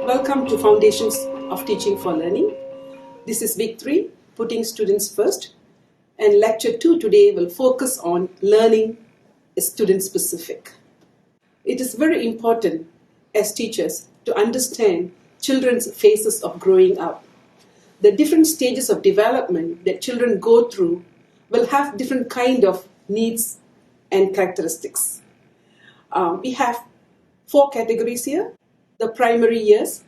Welcome to Foundations of Teaching for Learning. This is Week 3, Putting Students First, and Lecture 2 today will focus on learning is student-specific. It is very important as teachers to understand children's phases of growing up. The different stages of development that children go through will have different kind of needs and characteristics. We have 4 categories here. The primary years,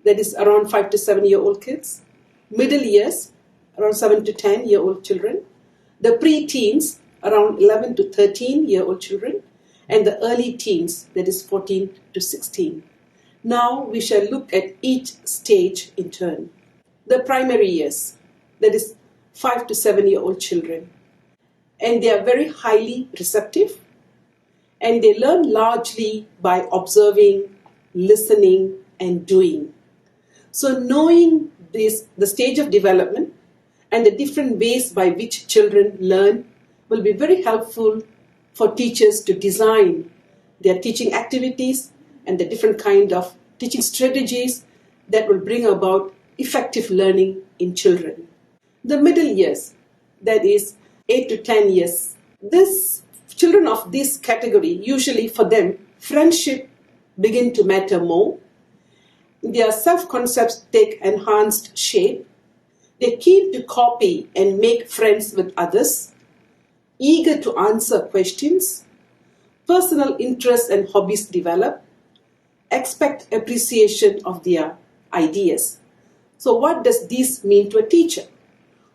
that is around 5 to 7 year old kids. Middle years, around 7 to 10 year old children. The pre-teens, around 11 to 13 year old children. And the early teens, that is 14 to 16. Now we shall look at each stage in turn. The primary years, that is 5 to 7 year old children. And they are very highly receptive. And they learn largely by observing, listening, and doing. So knowing the stage of development and the different ways by which children learn will be very helpful for teachers to design their teaching activities and the different kind of teaching strategies that will bring about effective learning in children. The middle years, that is 8 to 10 years, children of this category, usually for them, friendship begin to matter more. Their self-concepts take enhanced shape. They're keen to copy and make friends with others, eager to answer questions, personal interests and hobbies develop, expect appreciation of their ideas. So what does this mean to a teacher?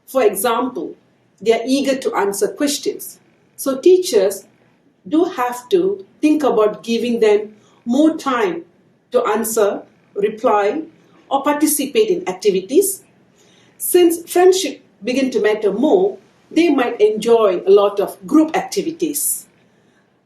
For example, they are eager to answer questions. So teachers do have to think about giving them more time to answer, reply, or participate in activities. Since friendship begin to matter more, they might enjoy a lot of group activities.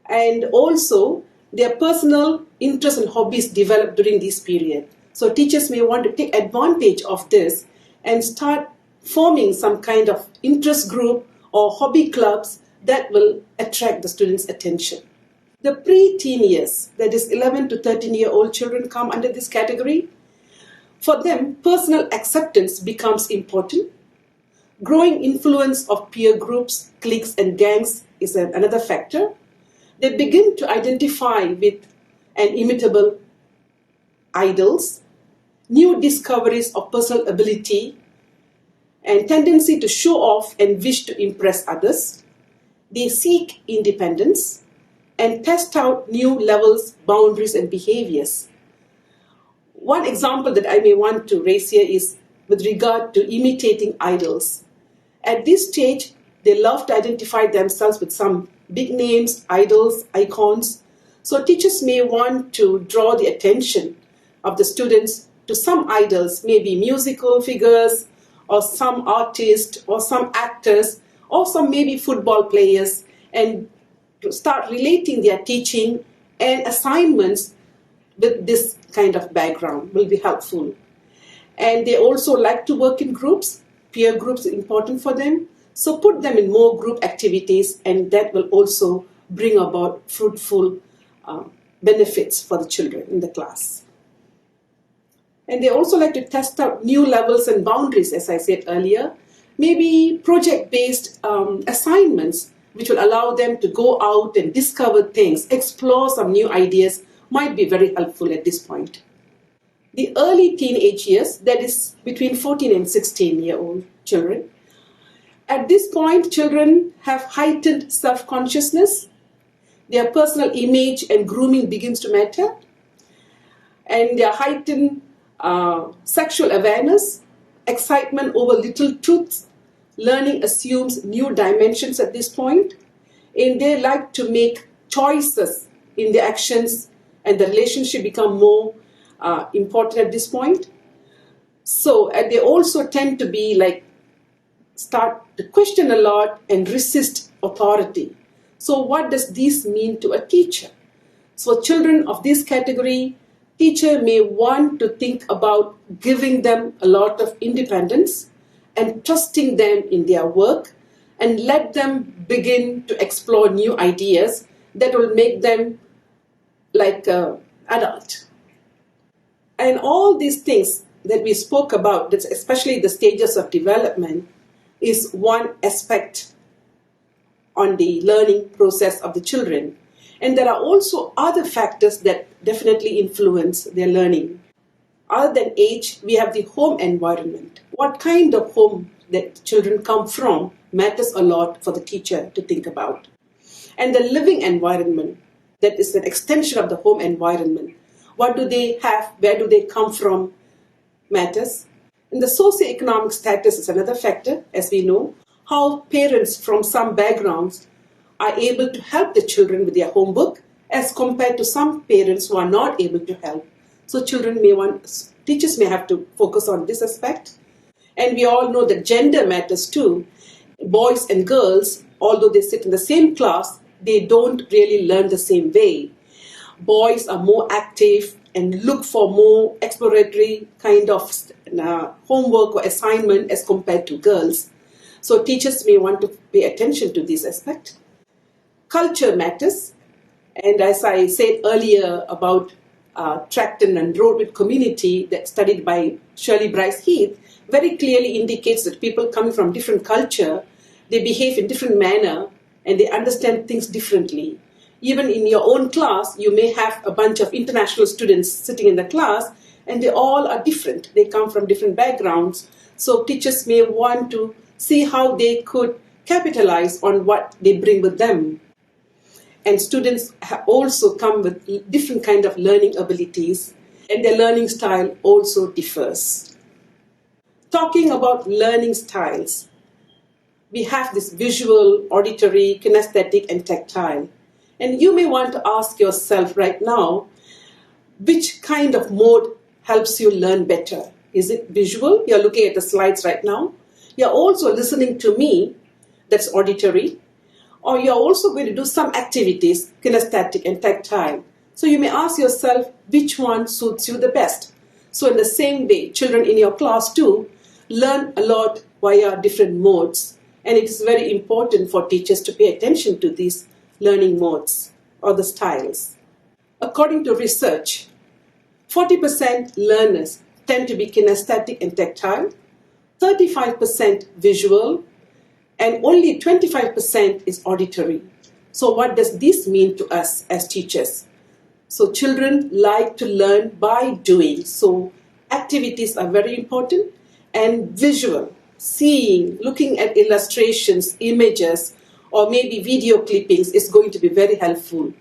And also, their personal interests and hobbies develop during this period. So teachers may want to take advantage of this and start forming some kind of interest group or hobby clubs that will attract the students' attention. The pre-teen years, that is 11 to 13 year old children, come under this category. For them, personal acceptance becomes important. Growing influence of peer groups, cliques and gangs is another factor. They begin to identify with and imitable idols, new discoveries of personal ability, and tendency to show off and wish to impress others. They seek independence and test out new levels, boundaries, and behaviors. One example that I may want to raise here is with regard to imitating idols. At this stage, they love to identify themselves with some big names, idols, icons. So teachers may want to draw the attention of the students to some idols, maybe musical figures, or some artists, or some actors, or some maybe football players, and to start relating their teaching and assignments with this kind of background will be helpful. And they also like to work in groups. Peer groups are important for them. So put them in more group activities, and that will also bring about fruitful benefits for the children in the class. And they also like to test out new levels and boundaries, as I said earlier. Maybe project-based assignments which will allow them to go out and discover things, explore some new ideas, might be very helpful at this point. The early teenage years, that is between 14 and 16 year old children. At this point, children have heightened self-consciousness. Their personal image and grooming begins to matter. And their heightened sexual awareness, excitement over little truths. Learning assumes new dimensions at this point, and they like to make choices in their actions, and the relationship become more important at this point. So they also tend to be start to question a lot and resist authority. So what does this mean to a teacher? So children of this category, teacher may want to think about giving them a lot of independence and trusting them in their work, and let them begin to explore new ideas that will make them like an adult. And all these things that we spoke about, especially the stages of development, is one aspect on the learning process of the children. And there are also other factors that definitely influence their learning. Other than age, we have the home environment. What kind of home that children come from matters a lot for the teacher to think about. And the living environment, that is an extension of the home environment. What do they have? Where do they come from? Matters. And the socioeconomic status is another factor, as we know. How parents from some backgrounds are able to help the children with their homework as compared to some parents who are not able to help. So teachers may have to focus on this aspect. And we all know that gender matters too. Boys and girls, although they sit in the same class, they don't really learn the same way. Boys are more active and look for more exploratory kind of homework or assignment as compared to girls. So teachers may want to pay attention to this aspect. Culture matters. And as I said earlier about Tracton and Roadwood community that studied by Shirley Bryce Heath, very clearly indicates that people coming from different culture, they behave in different manner and they understand things differently. Even in your own class, you may have a bunch of international students sitting in the class and they all are different. They come from different backgrounds. So teachers may want to see how they could capitalize on what they bring with them. And students also come with different kind of learning abilities and their learning style also differs. Talking about learning styles, we have this visual, auditory, kinesthetic, and tactile. And you may want to ask yourself right now, which kind of mode helps you learn better? Is it visual? You're looking at the slides right now. You're also listening to me, that's auditory. Or you're also going to do some activities, kinesthetic and tactile. So you may ask yourself, which one suits you the best? So in the same way, children in your class too learn a lot via different modes. And it is very important for teachers to pay attention to these learning modes or the styles. According to research, 40% learners tend to be kinesthetic and tactile, 35% visual, and only 25% is auditory. So what does this mean to us as teachers? So children like to learn by doing. So activities are very important, and visual, seeing, looking at illustrations, images, or maybe video clippings is going to be very helpful.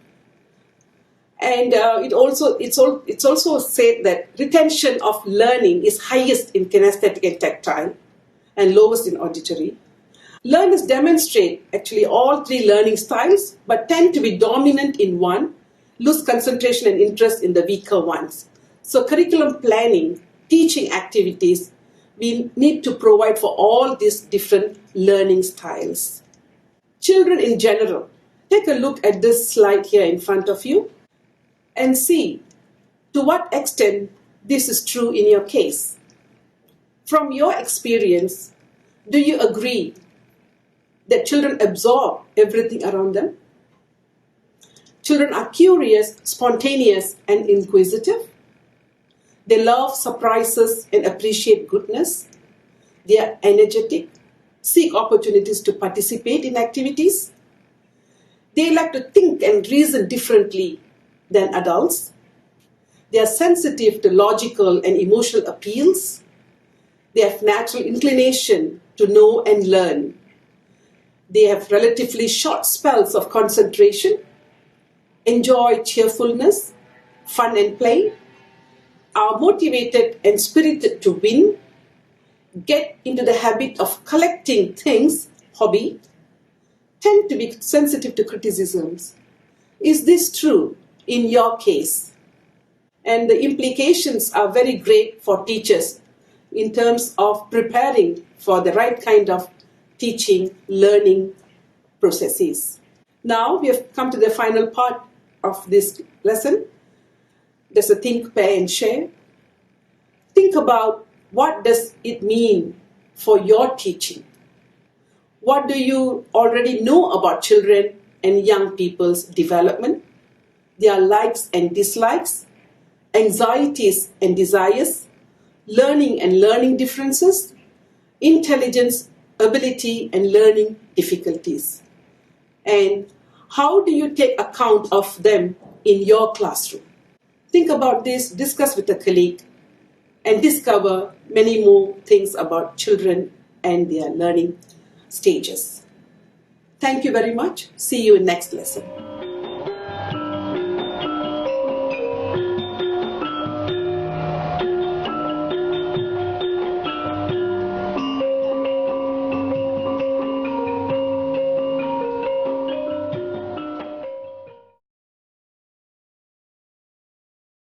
And it's also said that retention of learning is highest in kinesthetic and tactile and lowest in auditory. Learners demonstrate actually all three learning styles, but tend to be dominant in one, lose concentration and interest in the weaker ones. So curriculum planning, teaching activities, we need to provide for all these different learning styles. Children in general, take a look at this slide here in front of you and see to what extent this is true in your case. From your experience, do you agree that children absorb everything around them? Children are curious, spontaneous, and inquisitive. They love surprises and appreciate goodness. They are energetic, seek opportunities to participate in activities. They like to think and reason differently than adults. They are sensitive to logical and emotional appeals. They have natural inclination to know and learn. They have relatively short spells of concentration, enjoy cheerfulness, fun and play, are motivated and spirited to win, get into the habit of collecting things, hobby, tend to be sensitive to criticisms. Is this true in your case? And the implications are very great for teachers in terms of preparing for the right kind of teaching, learning processes. Now we have come to the final part of this lesson. There's a think, pair, and share. Think about what does it mean for your teaching. What do you already know about children and young people's development, their likes and dislikes, anxieties and desires, learning and learning differences, intelligence, ability and learning difficulties. And how do you take account of them in your classroom? Think about this, discuss with a colleague, and discover many more things about children and their learning stages. Thank you very much. See you in next lesson.